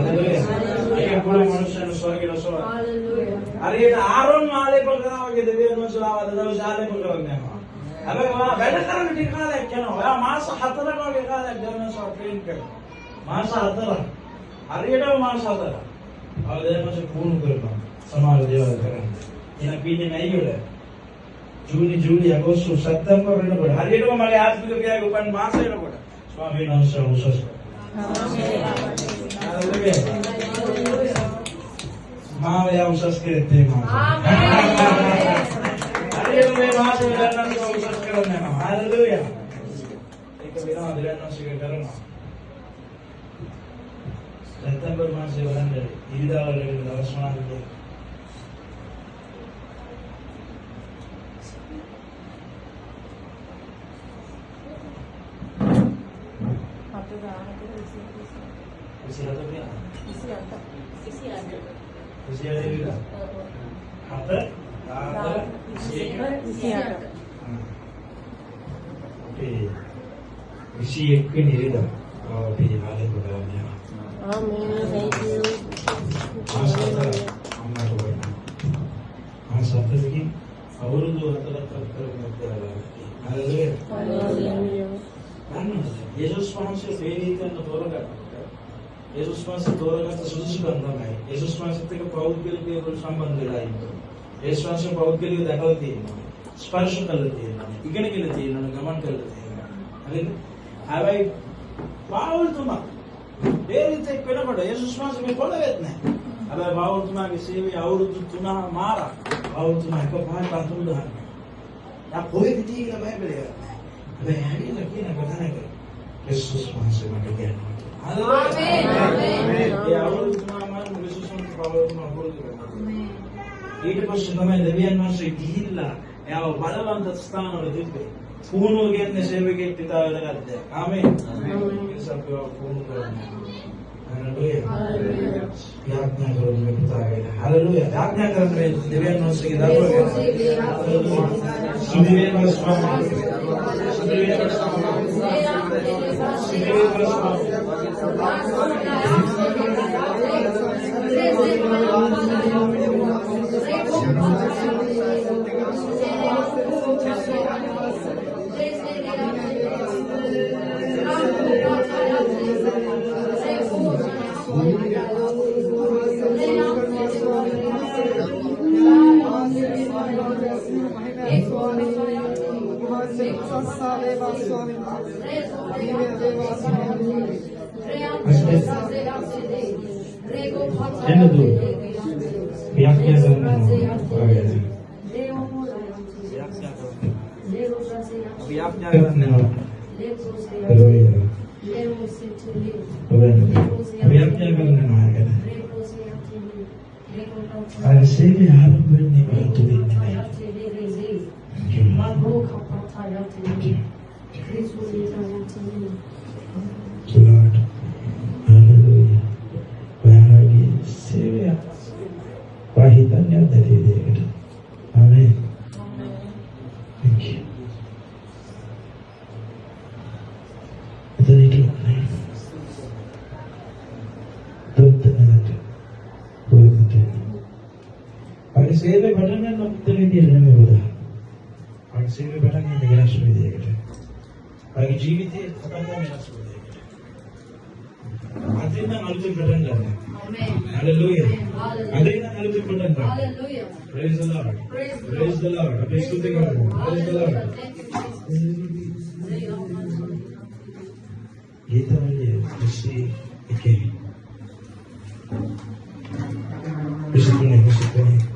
Hallelujah. ඒක පොළ මනුෂ්‍යයන් ස්වර්ගයට සොරන. හරියට ආරෝන් ආලේප කරනවා වගේ දෙවියන් වහන්සේලා වද දවස් ආලේප කරන්නේ නැහැ. හැබැයි ඔයා වැඩ කරන ටික කාලයක් යනවා. ඔයා මාස 4ක් වගේ කාලයක් ගමනසෝ ට්‍රේන් කරනවා. මාස 4ක්. හරියටම මාස 4ක්. අවදේමස පුහුණු කරනවා. සමාජ දේවල් කරන්නේ. එන පින්නේ නැයි වල. ජූලි අගෝස්තු සැප්තැම්බර් වෙනකොට හරියටම මගේ ආත්මික පියාගේ උපන් මාස වෙනකොට ස්වාමීන් වහන්සේ උසස් කරා. මාව උසස් කරේ මම. හරියටම මේ මාසෙ ගන්නත් උසස් කරන්නේ මම. හalleluya. ඒක වෙනවා දෙලන්නසික කරනවා. සැප්තැම්බර් මාසෙ වරන්දේ ඉරිදා වල දවස් මොනවද? Yesus Kristus වේදිකයන් තෝරගත්තා. Yesus Kristus තෝරගත්ත සුදුසුකම් තමයි. Yesus Kristus එක්ක පෞද්ගලිකව සම්බන්ධ වෙලා ඉන්නවා. Yesus Kristus පෞද්ගලිකව දැකලා තියෙනවා. ස්පර්ශ කළා තියෙනවා. ඉගෙන ගන්න තියෙනවා. ගමන් කළා තියෙනවා. හරිද? හැබැයි පාවුල් තුමා වේදිත වෙනකොට Yesus Kristus මේ පොළවෙත් නැහැ. හැබැයි පාවුල් තුමාගේ සේවය අවුරුදු 3 මාරක්. පාවුල් තුමා එකපාරට අතුරු දානවා. යා කොහෙද තියෙන්නේ බයිබලයේ? හැබැයි හරියට කියන කතාවක Yesus Kristus මට කියනවා. Amen. Amen. Ya Allah tumaman Yesusන් පාවුල්ම අපුරුදු කරනවා. ඊට පස්සේ තමයි දෙවියන් වහන්සේ ගිහිල්ලා එයාව බලවන්ත ස්ථානවල තිබ්බේ. පුහුණුව කියන්නේ සේවකයෙක් පිටා වෙනගත්ත. ආමේන්. ආමේන්. ඒ සත්‍යව පුහුණු කරනවා. හalleluya. යාඥා කරන්නේ පිටාගෙන. හalleluya. යාඥා කරන්නේ දෙවියන් වහන්සේගේ දරුවෝ. සුදිවේ වස්වාම. සුදිවේ වස්වාම. සුදිවේ වස්වාම. सेवे बटन में नोटने दिए रहने बोला और सेवे बटन में मेरा सुन दिया गया बाकी जीवित है खत्म का मेरा सुन दिया गया आधे ना अलग बटन करना हालेलुया आधे ना अलग बटन करना हालेलुया प्रेज द लॉर्ड अब स्तुति करो प्रेज द लॉर्ड ये तो है इसी के इसी को नहीं